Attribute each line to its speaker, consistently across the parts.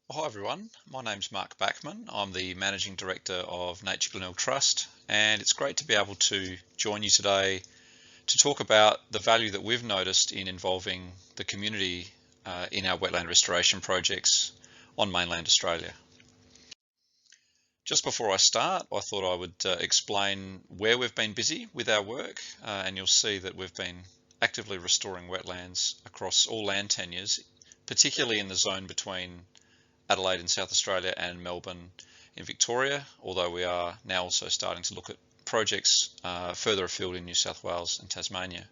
Speaker 1: Well, hi everyone, my name's Mark Bachmann. I'm the Managing Director of Nature Glenelg Trust, and it's great to be able to join you today to talk about the value that we've noticed in involving the community in our wetland restoration projects on mainland Australia. Just before I start, I thought I would explain where we've been busy with our work, and you'll see that we've been actively restoring wetlands across all land tenures, particularly in the zone between Adelaide in South Australia and Melbourne in Victoria, although we are now also starting to look at projects further afield in New South Wales and Tasmania.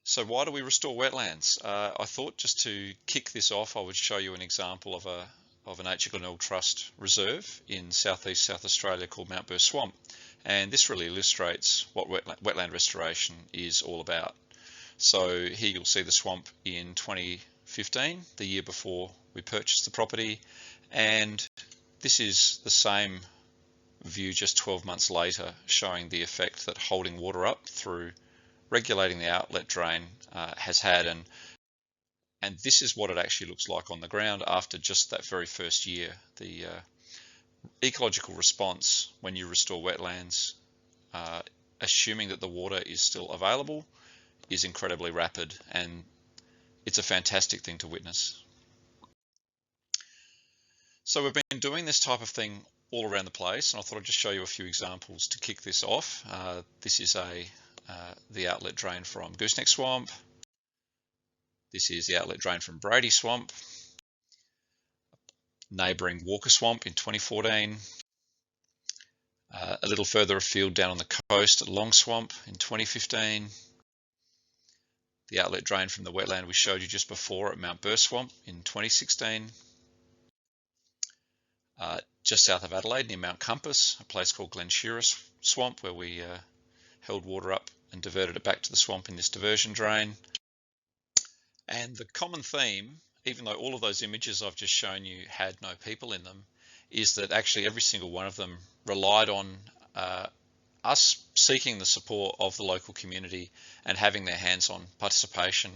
Speaker 1: So why do we restore wetlands? I thought just to kick this off, I would show you an example of a Nature Glenelg Trust reserve in southeast South Australia called Mount Burr Swamp. And this really illustrates what wetland restoration is all about. So here you'll see the swamp in 2015, the year before we purchased the property, and this is the same view just 12 months later, showing the effect that holding water up through regulating the outlet drain has had, and this is what it actually looks like on the ground after just that very first year. The ecological response when you restore wetlands, assuming that the water is still available, is incredibly rapid, and it's a fantastic thing to witness. So we've been doing this type of thing all around the place, and I thought I'd just show you a few examples to kick this off. This is the outlet drain from Gooseneck Swamp. This is the outlet drain from Brady Swamp. Neighbouring Walker Swamp in 2014. A little further afield down on the coast at Long Swamp in 2015. The outlet drain from the wetland we showed you just before at Mount Burr Swamp in 2016. Just south of Adelaide near Mount Compass, a place called Glenelg Swamp, where we held water up and diverted it back to the swamp in this diversion drain. And the common theme, even though all of those images I've just shown you had no people in them, is that actually every single one of them relied on us seeking the support of the local community and having their hands-on participation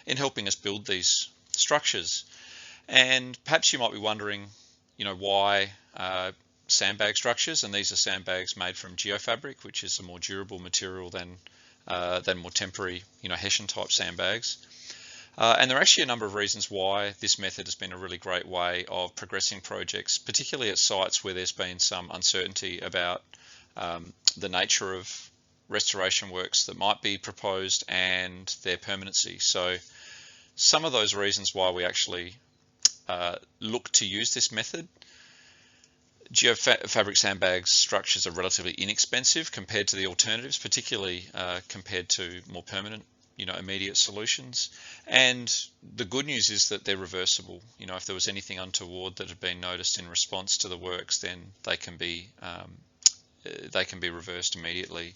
Speaker 1: in helping us build these structures. And perhaps you might be wondering, why sandbag structures, and these are sandbags made from geofabric, which is a more durable material than more temporary, Hessian type sandbags. And there are actually a number of reasons why this method has been a really great way of progressing projects, particularly at sites where there's been some uncertainty about the nature of restoration works that might be proposed and their permanency. So some of those reasons why we actually look to use this method. Geofabric sandbags structures are relatively inexpensive compared to the alternatives, particularly compared to more permanent, immediate solutions. And the good news is that they're reversible. If there was anything untoward that had been noticed in response to the works, then they can be reversed immediately.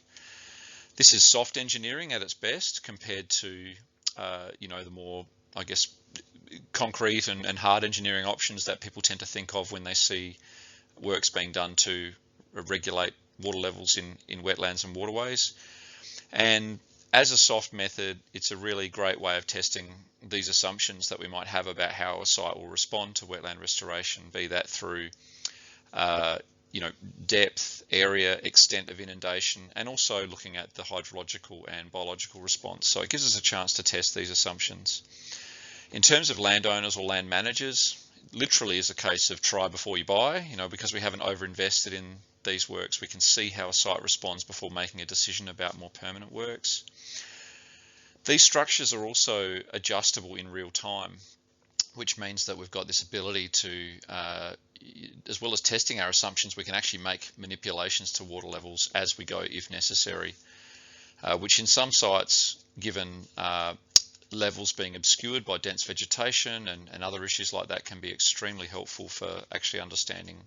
Speaker 1: This is soft engineering at its best compared to the more, I guess, concrete and hard engineering options that people tend to think of when they see works being done to regulate water levels in wetlands and waterways. And as a soft method, it's a really great way of testing these assumptions that we might have about how a site will respond to wetland restoration, be that through depth, area, extent of inundation, and also looking at the hydrological and biological response. So it gives us a chance to test these assumptions. In terms of landowners or land managers, literally is a case of try before you buy, because we haven't overinvested in these works, we can see how a site responds before making a decision about more permanent works. These structures are also adjustable in real time, which means that we've got this ability to, as well as testing our assumptions, we can actually make manipulations to water levels as we go if necessary, which in some sites, given levels being obscured by dense vegetation and other issues like that, can be extremely helpful for actually understanding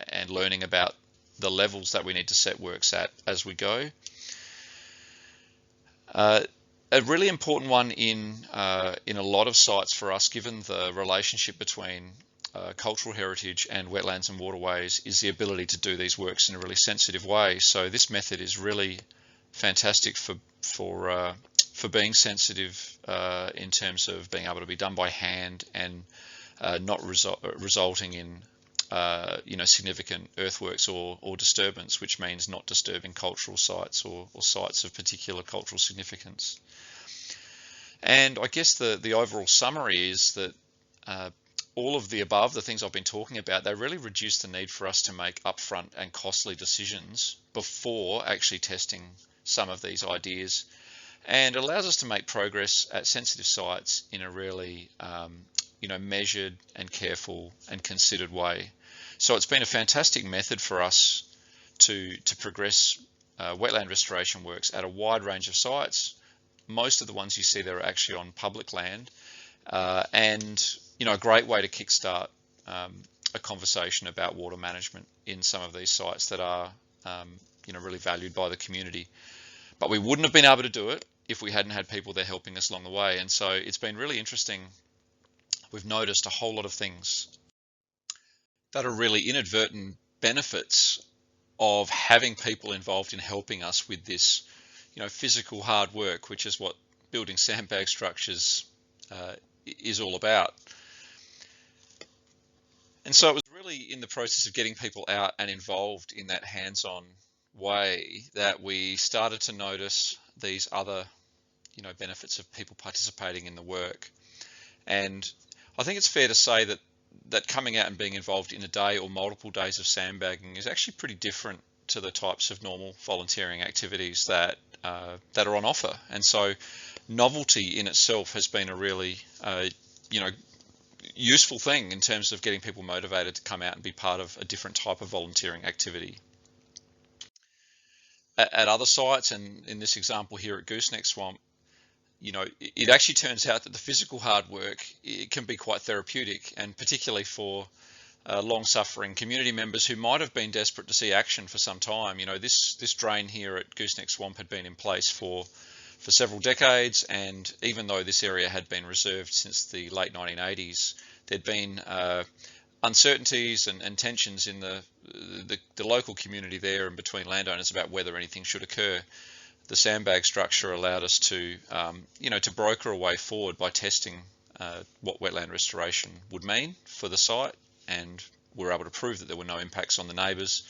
Speaker 1: and learning about the levels that we need to set works at as we go. A really important one in a lot of sites for us, given the relationship between cultural heritage and wetlands and waterways, is the ability to do these works in a really sensitive way. So this method is really fantastic for for being sensitive in terms of being able to be done by hand and not resulting in significant earthworks or disturbance, which means not disturbing cultural sites or sites of particular cultural significance. And I guess the overall summary is that all of the above, the things I've been talking about, they really reduce the need for us to make upfront and costly decisions before actually testing some of these ideas, and it allows us to make progress at sensitive sites in a really measured and careful and considered way. So it's been a fantastic method for us to progress wetland restoration works at a wide range of sites. Most of the ones you see there are actually on public land, and a great way to kickstart a conversation about water management in some of these sites that are really valued by the community. But we wouldn't have been able to do it if we hadn't had people there helping us along the way. And so it's been really interesting. We've noticed a whole lot of things that are really inadvertent benefits of having people involved in helping us with this, physical hard work, which is what building sandbag structures is all about. And so it was really in the process of getting people out and involved in that hands-on way that we started to notice these other, benefits of people participating in the work. And I think it's fair to say that coming out and being involved in a day or multiple days of sandbagging is actually pretty different to the types of normal volunteering activities that are on offer. And so novelty in itself has been a really, useful thing in terms of getting people motivated to come out and be part of a different type of volunteering activity. At other sites, and in this example here at Gooseneck Swamp, it actually turns out that the physical hard work, it can be quite therapeutic, and particularly for long-suffering community members who might have been desperate to see action for some time. This drain here at Gooseneck Swamp had been in place for several decades, and even though this area had been reserved since the late 1980s, there'd been uncertainties and tensions in the local community there and between landowners about whether anything should occur. The sandbag structure allowed us to broker a way forward by testing what wetland restoration would mean for the site, and we were able to prove that there were no impacts on the neighbours.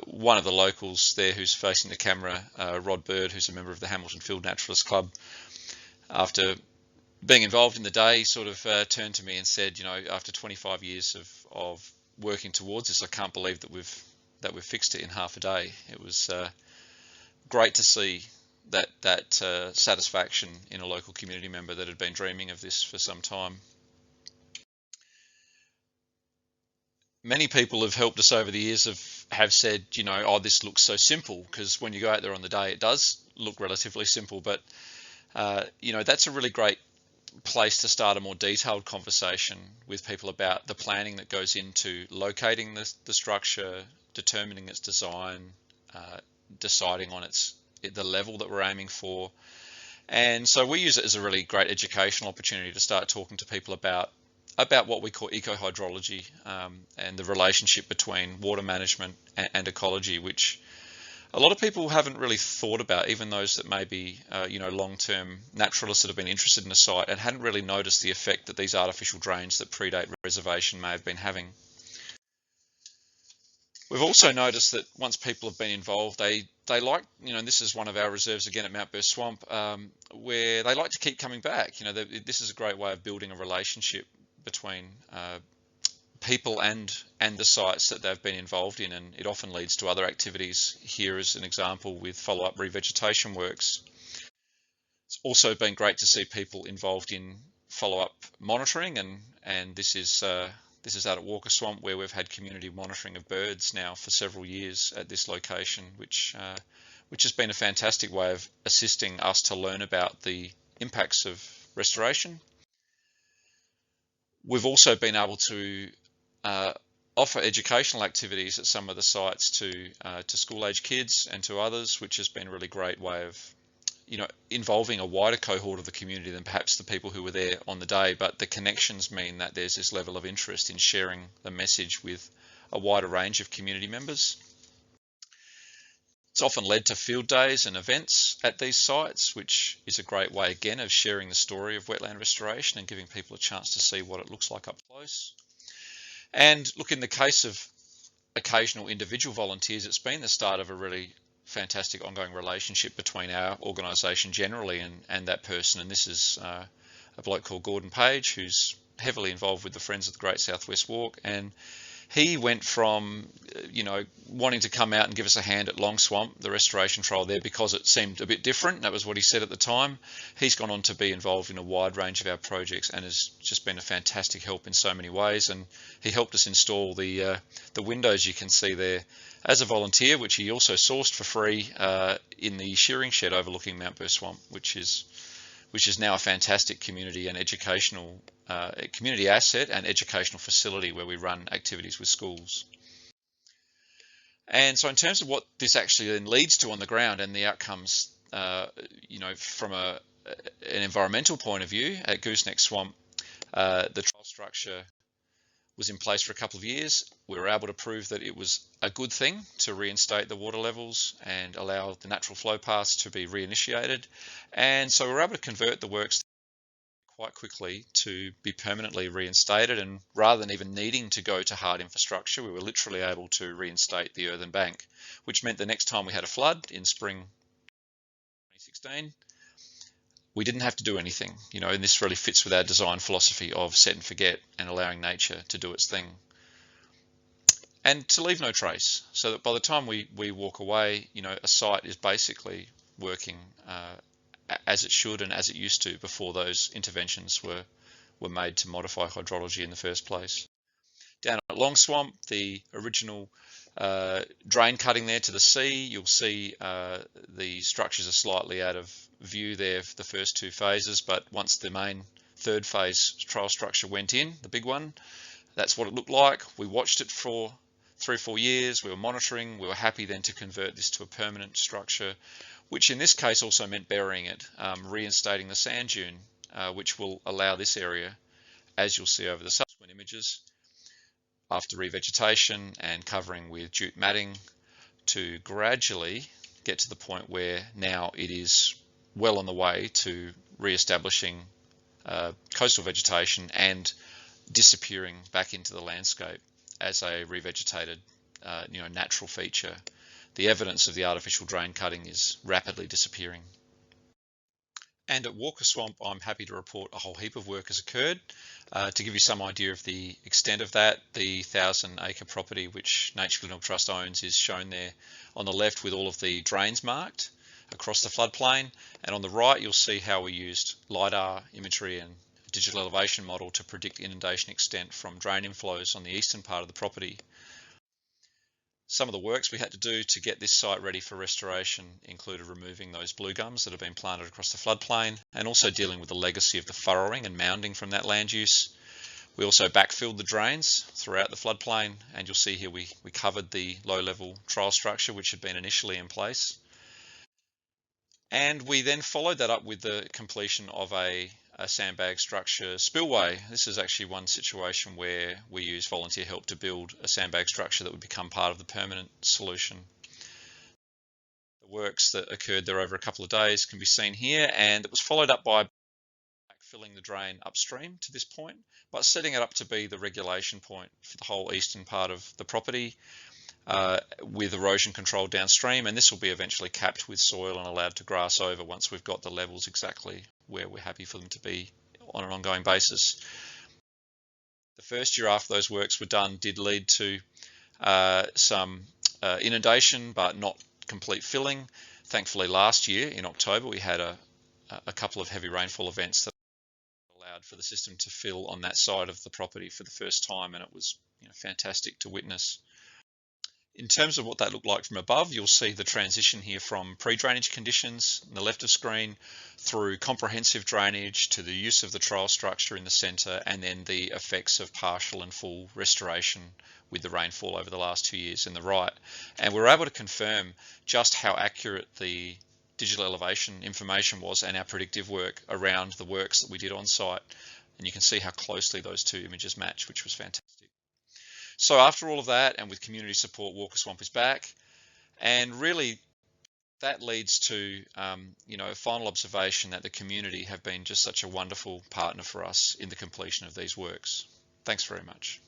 Speaker 1: One of the locals there who's facing the camera, Rod Bird, who's a member of the Hamilton Field Naturalist Club, after being involved in the day, sort of turned to me and said, after 25 years of working towards this, I can't believe that we've fixed it in half a day. It was great to see that satisfaction in a local community member that had been dreaming of this for some time. Many people have helped us over the years have said, oh, this looks so simple, because when you go out there on the day, it does look relatively simple, but that's a really great place to start a more detailed conversation with people about the planning that goes into locating the structure, determining its design, deciding on the level that we're aiming for. And so we use it as a really great educational opportunity to start talking to people about what we call eco-hydrology, and the relationship between water management and ecology, which a lot of people haven't really thought about, even those that may be long-term naturalists that have been interested in a site and hadn't really noticed the effect that these artificial drains that predate reservation may have been having. We've also noticed that once people have been involved, they like, and this is one of our reserves again at Mount Burst Swamp, where they like to keep coming back. This is a great way of building a relationship between people and the sites that they've been involved in, and it often leads to other activities. Here as an example with follow-up revegetation works. It's also been great to see people involved in follow-up monitoring, and this is out at Walker Swamp, where we've had community monitoring of birds now for several years at this location, which has been a fantastic way of assisting us to learn about the impacts of restoration. We've also been able to offer educational activities at some of the sites to school-age kids and to others, which has been a really great way of involving a wider cohort of the community than perhaps the people who were there on the day. But the connections mean that there's this level of interest in sharing the message with a wider range of community members. It's often led to field days and events at these sites, which is a great way again of sharing the story of wetland restoration and giving people a chance to see what it looks like up close. And look, in the case of occasional individual volunteers, it's been the start of a really fantastic ongoing relationship between our organisation generally and that person. And this is a bloke called Gordon Page, who's heavily involved with the Friends of the Great Southwest Walk, and he went from, wanting to come out and give us a hand at Long Swamp, the restoration trial there, because it seemed a bit different. That was what he said at the time. He's gone on to be involved in a wide range of our projects and has just been a fantastic help in so many ways. And he helped us install the windows you can see there as a volunteer, which he also sourced for free in the shearing shed overlooking Mount Burr Swamp, which is now a fantastic community and educational community asset and educational facility where we run activities with schools. And so in terms of what this actually then leads to on the ground and the outcomes, from an environmental point of view at Gooseneck Swamp, the trial structure was in place for a couple of years. We were able to prove that it was a good thing to reinstate the water levels and allow the natural flow paths to be reinitiated. And so we were able to convert the works quite quickly to be permanently reinstated, and rather than even needing to go to hard infrastructure, we were literally able to reinstate the earthen bank, which meant the next time we had a flood in spring 2016, we didn't have to do anything, and this really fits with our design philosophy of set and forget and allowing nature to do its thing. And to leave no trace, so that by the time we walk away, a site is basically working as it should and as it used to before those interventions were made to modify hydrology in the first place. Down at Long Swamp, the original drain cutting there to the sea, you'll see the structures are slightly out of view there for the first two phases, but once the main third phase trial structure went in, the big one, that's what it looked like. We watched it for 3 or 4 years, we were monitoring, we were happy then to convert this to a permanent structure, which in this case also meant burying it, reinstating the sand dune, which will allow this area, as you'll see over the subsequent images, after revegetation and covering with jute matting, to gradually get to the point where now it is well on the way to re-establishing coastal vegetation and disappearing back into the landscape as a revegetated natural feature. The evidence of the artificial drain cutting is rapidly disappearing. And at Walker Swamp, I'm happy to report a whole heap of work has occurred. To give you some idea of the extent of that, the 1,000-acre property which Nature Glenelg Trust owns is shown there on the left with all of the drains marked across the floodplain, and on the right you'll see how we used LiDAR imagery and digital elevation model to predict inundation extent from drain inflows on the eastern part of the property. Some of the works we had to do to get this site ready for restoration included removing those blue gums that have been planted across the floodplain and also dealing with the legacy of the furrowing and mounding from that land use. We also backfilled the drains throughout the floodplain, and you'll see here we covered the low-level trial structure which had been initially in place. And we then followed that up with the completion of a sandbag structure spillway. This is actually one situation where we used volunteer help to build a sandbag structure that would become part of the permanent solution. The works that occurred there over a couple of days can be seen here, and it was followed up by backfilling the drain upstream to this point, but setting it up to be the regulation point for the whole eastern part of the property, with erosion control downstream, and this will be eventually capped with soil and allowed to grass over once we've got the levels exactly where we're happy for them to be on an ongoing basis. The first year after those works were done did lead to some inundation, but not complete filling. Thankfully last year in October we had a couple of heavy rainfall events that allowed for the system to fill on that side of the property for the first time, and it was fantastic to witness. In terms of what that looked like from above, you'll see the transition here from pre-drainage conditions on the left of screen through comprehensive drainage to the use of the trial structure in the centre, and then the effects of partial and full restoration with the rainfall over the last 2 years in the right. And we were able to confirm just how accurate the digital elevation information was and our predictive work around the works that we did on site. And you can see how closely those two images match, which was fantastic. So after all of that, and with community support, Walker Swamp is back. And really, that leads to, a final observation that the community have been just such a wonderful partner for us in the completion of these works. Thanks very much.